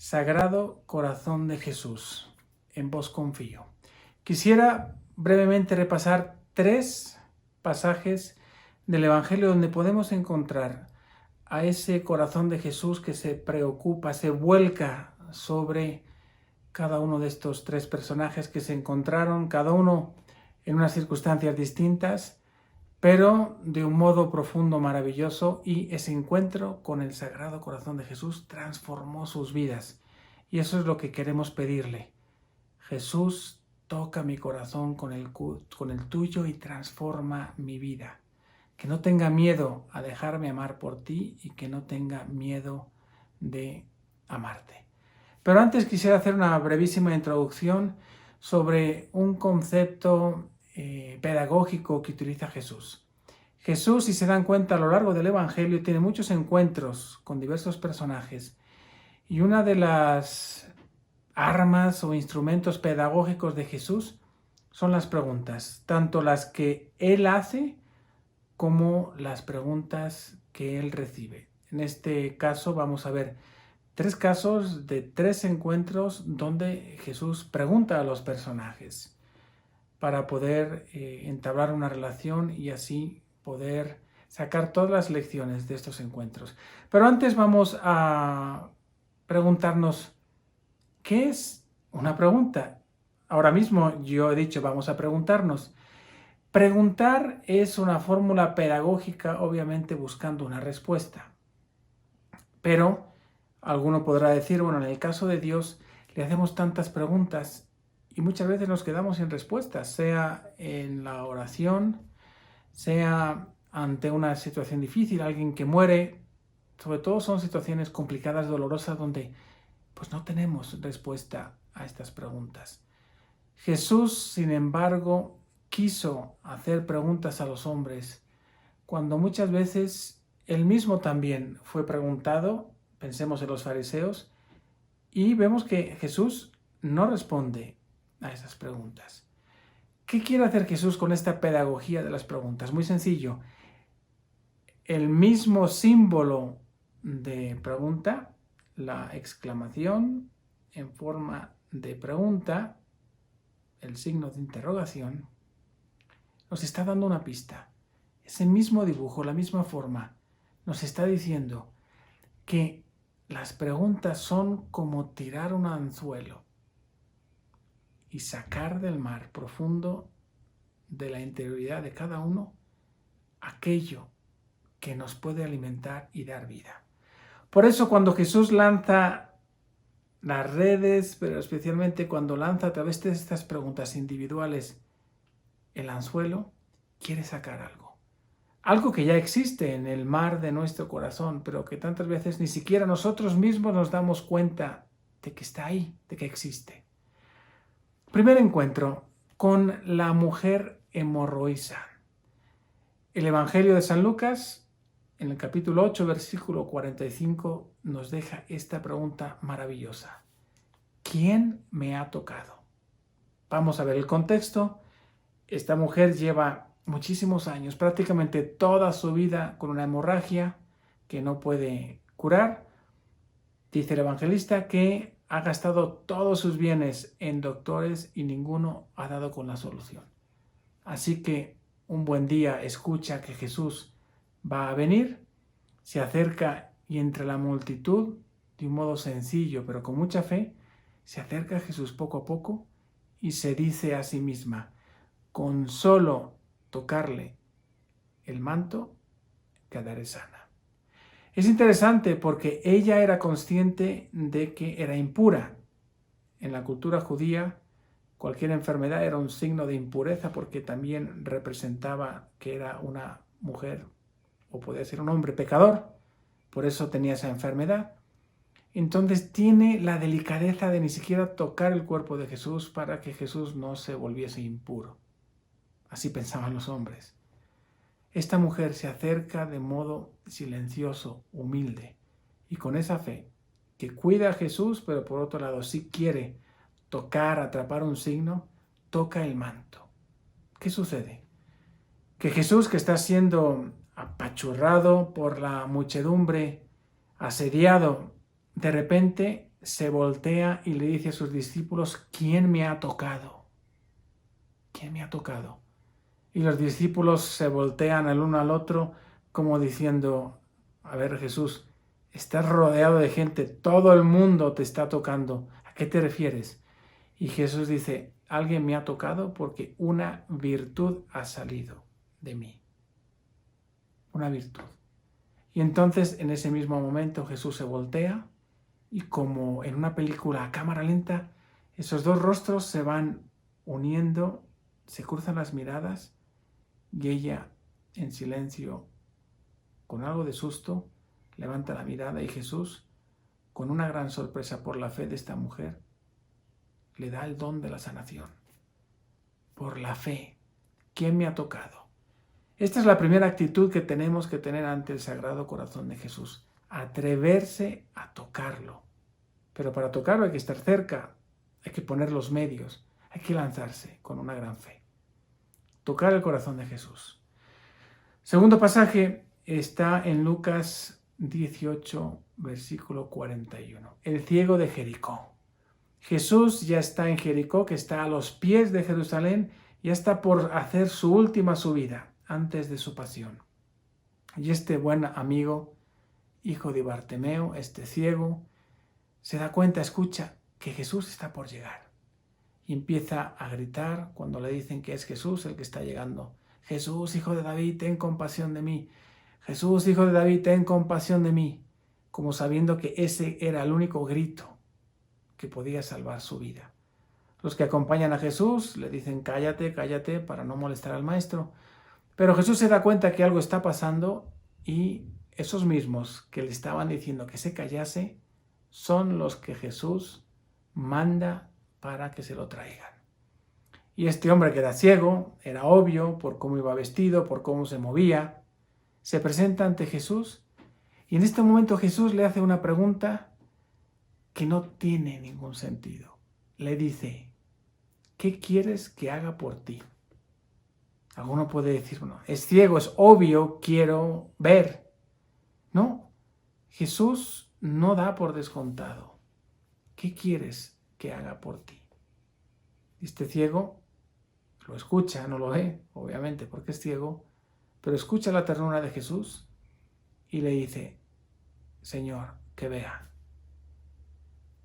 Sagrado Corazón de Jesús, en vos confío. Quisiera brevemente repasar 3 pasajes del Evangelio donde podemos encontrar a ese corazón de Jesús que se preocupa, se vuelca sobre cada uno de estos 3 personajes que se encontraron, cada uno en unas circunstancias distintas, pero de un modo profundo, maravilloso, y ese encuentro con el Sagrado Corazón de Jesús transformó sus vidas. Y eso es lo que queremos pedirle. Jesús, toca mi corazón con el tuyo y transforma mi vida. Que no tenga miedo a dejarme amar por ti y que no tenga miedo de amarte. Pero antes quisiera hacer una brevísima introducción sobre un concepto pedagógico que utiliza Jesús. Jesús, si se dan cuenta, a lo largo del Evangelio tiene muchos encuentros con diversos personajes y una de las armas o instrumentos pedagógicos de Jesús son las preguntas, tanto las que Él hace como las preguntas que Él recibe. En este caso vamos a ver 3 casos de 3 encuentros donde Jesús pregunta a los personajes para poder entablar una relación y así poder sacar todas las lecciones de estos encuentros. Pero antes vamos a preguntarnos, ¿qué es una pregunta? Ahora mismo yo he dicho, vamos a preguntarnos. Preguntar es una fórmula pedagógica, obviamente buscando una respuesta. Pero alguno podrá decir, bueno, en el caso de Dios le hacemos tantas preguntas y muchas veces nos quedamos sin respuestas, sea en la oración, sea ante una situación difícil, alguien que muere. Sobre todo son situaciones complicadas, dolorosas, donde pues no tenemos respuesta a estas preguntas. Jesús, sin embargo, quiso hacer preguntas a los hombres cuando muchas veces él mismo también fue preguntado. Pensemos en los fariseos y vemos que Jesús no responde a esas preguntas. ¿Qué quiere hacer Jesús con esta pedagogía de las preguntas? Muy sencillo. El mismo símbolo de pregunta, la exclamación en forma de pregunta, el signo de interrogación, nos está dando una pista. Ese mismo dibujo, la misma forma, nos está diciendo que las preguntas son como tirar un anzuelo y sacar del mar profundo de la interioridad de cada uno aquello que nos puede alimentar y dar vida. Por eso cuando Jesús lanza las redes, pero especialmente cuando lanza a través de estas preguntas individuales el anzuelo, quiere sacar algo. Algo que ya existe en el mar de nuestro corazón, pero que tantas veces ni siquiera nosotros mismos nos damos cuenta de que está ahí, de que existe. Primer encuentro con la mujer hemorroísa. El Evangelio de San Lucas, en el capítulo 8, versículo 45, nos deja esta pregunta maravillosa. ¿Quién me ha tocado? Vamos a ver el contexto. Esta mujer lleva muchísimos años, prácticamente toda su vida, con una hemorragia que no puede curar. Dice el evangelista que ha gastado todos sus bienes en doctores y ninguno ha dado con la solución. Así que un buen día escucha que Jesús va a venir, se acerca y entre la multitud, de un modo sencillo pero con mucha fe, se acerca a Jesús poco a poco y se dice a sí misma, con solo tocarle el manto, quedaré sana. Es interesante porque ella era consciente de que era impura. En la cultura judía, cualquier enfermedad era un signo de impureza porque también representaba que era una mujer o podía ser un hombre pecador. Por eso tenía esa enfermedad. Entonces tiene la delicadeza de ni siquiera tocar el cuerpo de Jesús para que Jesús no se volviese impuro. Así pensaban los hombres. Esta mujer se acerca de modo silencioso, humilde, y con esa fe, que cuida a Jesús, pero por otro lado, si quiere tocar, atrapar un signo, toca el manto. ¿Qué sucede? Que Jesús, que está siendo apachurrado por la muchedumbre, asediado, de repente se voltea y le dice a sus discípulos, ¿quién me ha tocado? ¿Quién me ha tocado? Y los discípulos se voltean el uno al otro como diciendo, a ver Jesús, estás rodeado de gente, todo el mundo te está tocando, ¿a qué te refieres? Y Jesús dice, alguien me ha tocado porque una virtud ha salido de mí. Una virtud. Y entonces en ese mismo momento Jesús se voltea y como en una película a cámara lenta, esos dos rostros se van uniendo, se cruzan las miradas y ella en silencio, con algo de susto, levanta la mirada y Jesús, con una gran sorpresa por la fe de esta mujer, le da el don de la sanación. Por la fe. ¿Quién me ha tocado? Esta es la primera actitud que tenemos que tener ante el Sagrado Corazón de Jesús. Atreverse a tocarlo. Pero para tocarlo hay que estar cerca, hay que poner los medios, hay que lanzarse con una gran fe. Tocar el corazón de Jesús. Segundo pasaje está en Lucas 18, versículo 41. El ciego de Jericó. Jesús ya está en Jericó, que está a los pies de Jerusalén, ya está por hacer su última subida antes de su pasión. Y este buen amigo, hijo de Bartimeo, este ciego, se da cuenta, escucha, que Jesús está por llegar. Y empieza a gritar cuando le dicen que es Jesús el que está llegando. Jesús, hijo de David, ten compasión de mí. Jesús, hijo de David, ten compasión de mí. Como sabiendo que ese era el único grito que podía salvar su vida. Los que acompañan a Jesús le dicen cállate, cállate para no molestar al maestro. Pero Jesús se da cuenta que algo está pasando y esos mismos que le estaban diciendo que se callase son los que Jesús manda para que se lo traigan. Y este hombre que era ciego, era obvio por cómo iba vestido, por cómo se movía, se presenta ante Jesús y en este momento Jesús le hace una pregunta que no tiene ningún sentido. Le dice, ¿qué quieres que haga por ti? Alguno puede decir, bueno, es ciego, es obvio, quiero ver. No, Jesús no da por descontado. ¿Qué quieres que haga por ti? Este ciego lo escucha, no lo ve, obviamente, porque es ciego, pero escucha la ternura de Jesús y le dice, Señor, que vea.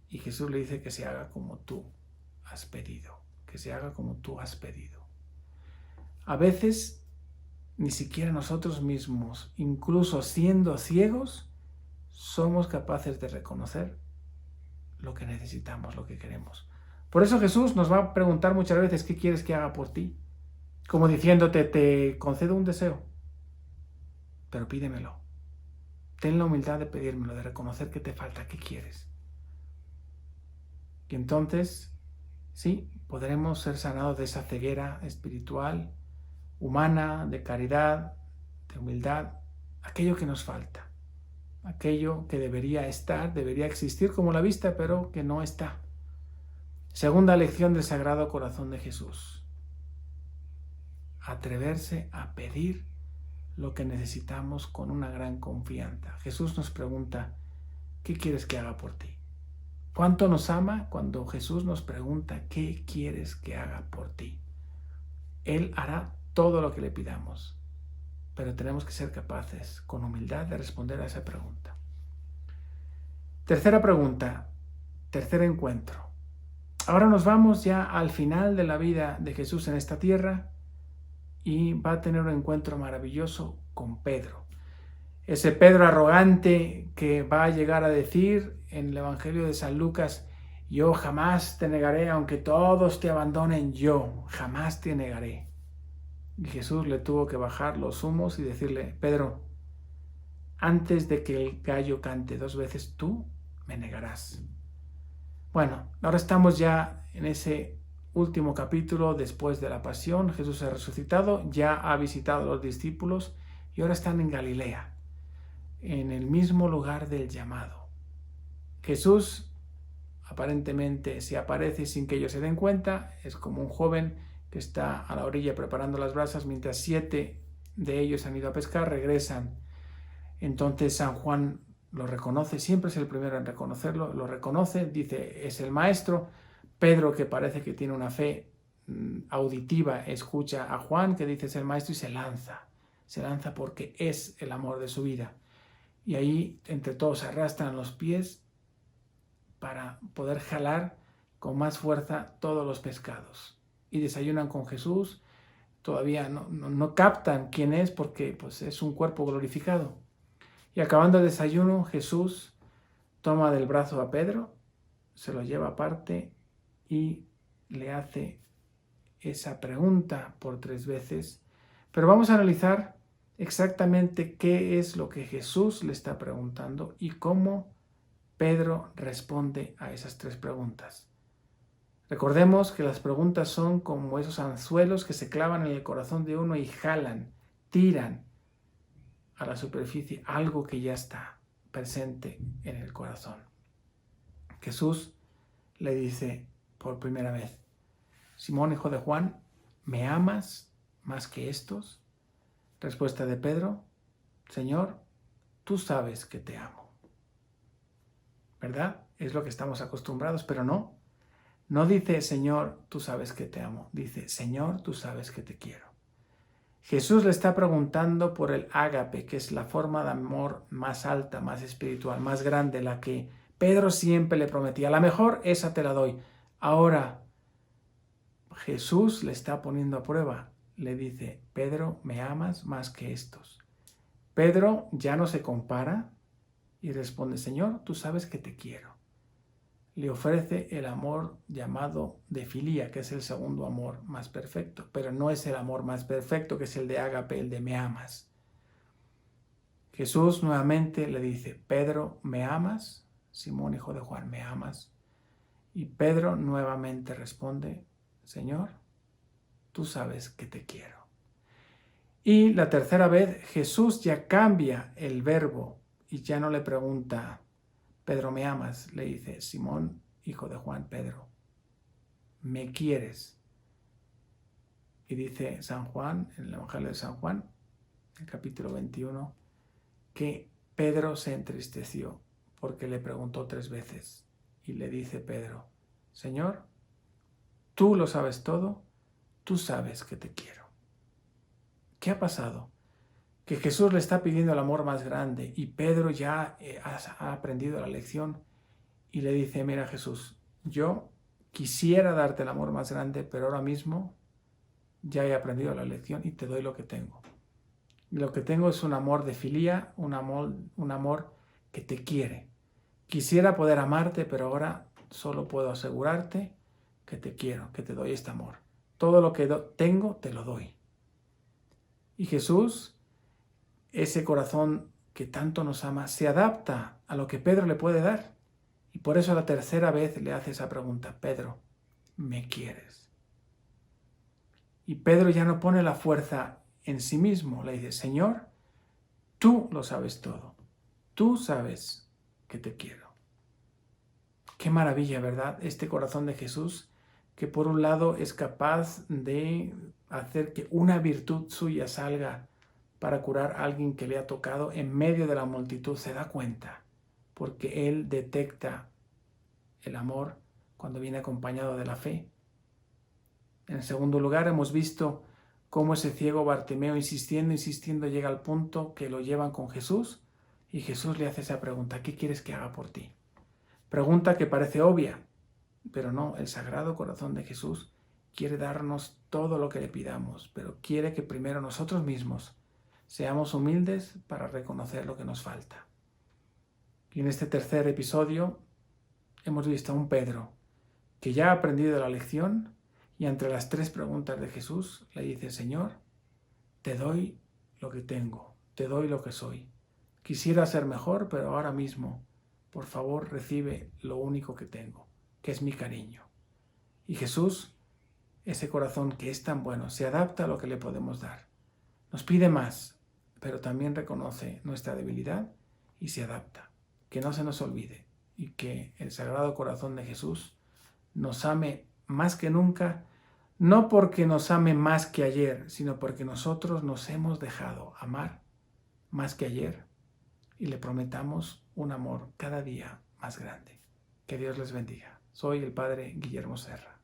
Y Jesús le dice que se haga como tú has pedido, que se haga como tú has pedido. A veces, ni siquiera nosotros mismos, incluso siendo ciegos, somos capaces de reconocer lo que necesitamos, lo que queremos. Por eso Jesús nos va a preguntar muchas veces qué quieres que haga por ti, como diciéndote, te concedo un deseo, pero pídemelo. Ten la humildad de pedírmelo, de reconocer que te falta, qué quieres. Y entonces, sí, podremos ser sanados de esa ceguera espiritual, humana, de caridad, de humildad, aquello que nos falta, aquello que debería estar, debería existir como la vista, pero que no está. Segunda lección del Sagrado Corazón de Jesús. Atreverse a pedir lo que necesitamos con una gran confianza. Jesús nos pregunta, ¿qué quieres que haga por ti? ¿Cuánto nos ama cuando Jesús nos pregunta, ¿qué quieres que haga por ti? Él hará todo lo que le pidamos, pero tenemos que ser capaces, con humildad, de responder a esa pregunta. Tercera pregunta, tercer encuentro. Ahora nos vamos ya al final de la vida de Jesús en esta tierra y va a tener un encuentro maravilloso con Pedro. Ese Pedro arrogante que va a llegar a decir en el Evangelio de San Lucas, yo jamás te negaré, aunque todos te abandonen, yo jamás te negaré. Y Jesús le tuvo que bajar los humos y decirle, Pedro, antes de que el gallo cante 2 veces, tú me negarás. Bueno, ahora estamos ya en ese último capítulo después de la pasión. Jesús ha resucitado, ya ha visitado a los discípulos y ahora están en Galilea, en el mismo lugar del llamado. Jesús aparentemente se aparece sin que ellos se den cuenta, es como un joven que está a la orilla preparando las brasas mientras 7 de ellos han ido a pescar, regresan. Entonces San Juan lo reconoce, siempre es el primero en reconocerlo, lo reconoce, dice, es el maestro. Pedro, que parece que tiene una fe auditiva, escucha a Juan, que dice es el maestro, y se lanza porque es el amor de su vida. Y ahí entre todos se arrastran los pies para poder jalar con más fuerza todos los pescados. Y desayunan con Jesús. Todavía no captan quién es porque pues, es un cuerpo glorificado. Y acabando el desayuno, Jesús toma del brazo a Pedro, se lo lleva aparte y le hace esa pregunta por 3 veces. Pero vamos a analizar exactamente qué es lo que Jesús le está preguntando y cómo Pedro responde a esas 3 preguntas. Recordemos que las preguntas son como esos anzuelos que se clavan en el corazón de uno y jalan, tiran a la superficie algo que ya está presente en el corazón. Jesús le dice por primera vez: Simón, hijo de Juan, ¿me amas más que estos? Respuesta de Pedro: Señor, tú sabes que te amo. ¿Verdad? Es lo que estamos acostumbrados, pero no. No dice, Señor, tú sabes que te amo. Dice, Señor, tú sabes que te quiero. Jesús le está preguntando por el ágape, que es la forma de amor más alta, más espiritual, más grande, la que Pedro siempre le prometía. A lo mejor esa te la doy. Ahora, Jesús le está poniendo a prueba. Le dice, Pedro, ¿me amas más que estos? Pedro ya no se compara y responde, Señor, tú sabes que te quiero. Le ofrece el amor llamado de filía, que es el segundo amor más perfecto, pero no es el amor más perfecto, que es el de ágape, el de me amas. Jesús nuevamente le dice, Pedro, ¿me amas? Simón, hijo de Juan, ¿me amas? Y Pedro nuevamente responde, Señor, tú sabes que te quiero. Y la tercera vez Jesús ya cambia el verbo y ya no le pregunta, Pedro, ¿me amas? Le dice, Simón, hijo de Juan, Pedro, ¿me quieres? Y dice San Juan, en el Evangelio de San Juan, el capítulo 21, que Pedro se entristeció porque le preguntó 3 veces. Y le dice Pedro, Señor, tú lo sabes todo, tú sabes que te quiero. ¿Qué ha pasado? Que Jesús le está pidiendo el amor más grande y Pedro ya ha aprendido la lección y le dice, mira Jesús, yo quisiera darte el amor más grande, pero ahora mismo ya he aprendido la lección y te doy lo que tengo. Lo que tengo es un amor de filía, un amor que te quiere. Quisiera poder amarte, pero ahora solo puedo asegurarte que te quiero, que te doy este amor. Todo lo que tengo te lo doy. Y Jesús, ese corazón que tanto nos ama, se adapta a lo que Pedro le puede dar. Y por eso la tercera vez le hace esa pregunta, Pedro, ¿me quieres? Y Pedro ya no pone la fuerza en sí mismo, le dice, Señor, tú lo sabes todo, tú sabes que te quiero. Qué maravilla, ¿verdad? Este corazón de Jesús, que por un lado es capaz de hacer que una virtud suya salga para curar a alguien que le ha tocado en medio de la multitud, se da cuenta, porque Él detecta el amor cuando viene acompañado de la fe. En segundo lugar, hemos visto cómo ese ciego Bartimeo, insistiendo, llega al punto que lo llevan con Jesús y Jesús le hace esa pregunta, ¿qué quieres que haga por ti? Pregunta que parece obvia, pero no, el Sagrado Corazón de Jesús quiere darnos todo lo que le pidamos, pero quiere que primero nosotros mismos seamos humildes para reconocer lo que nos falta. Y en este tercer episodio hemos visto a un Pedro que ya ha aprendido la lección y entre las 3 preguntas de Jesús le dice, Señor, te doy lo que tengo, te doy lo que soy. Quisiera ser mejor, pero ahora mismo, por favor, recibe lo único que tengo, que es mi cariño. Y Jesús, ese corazón que es tan bueno, se adapta a lo que le podemos dar. Nos pide más, pero también reconoce nuestra debilidad y se adapta. Que no se nos olvide y que el Sagrado Corazón de Jesús nos ame más que nunca, no porque nos ame más que ayer, sino porque nosotros nos hemos dejado amar más que ayer y le prometamos un amor cada día más grande. Que Dios les bendiga. Soy el Padre Guillermo Serra.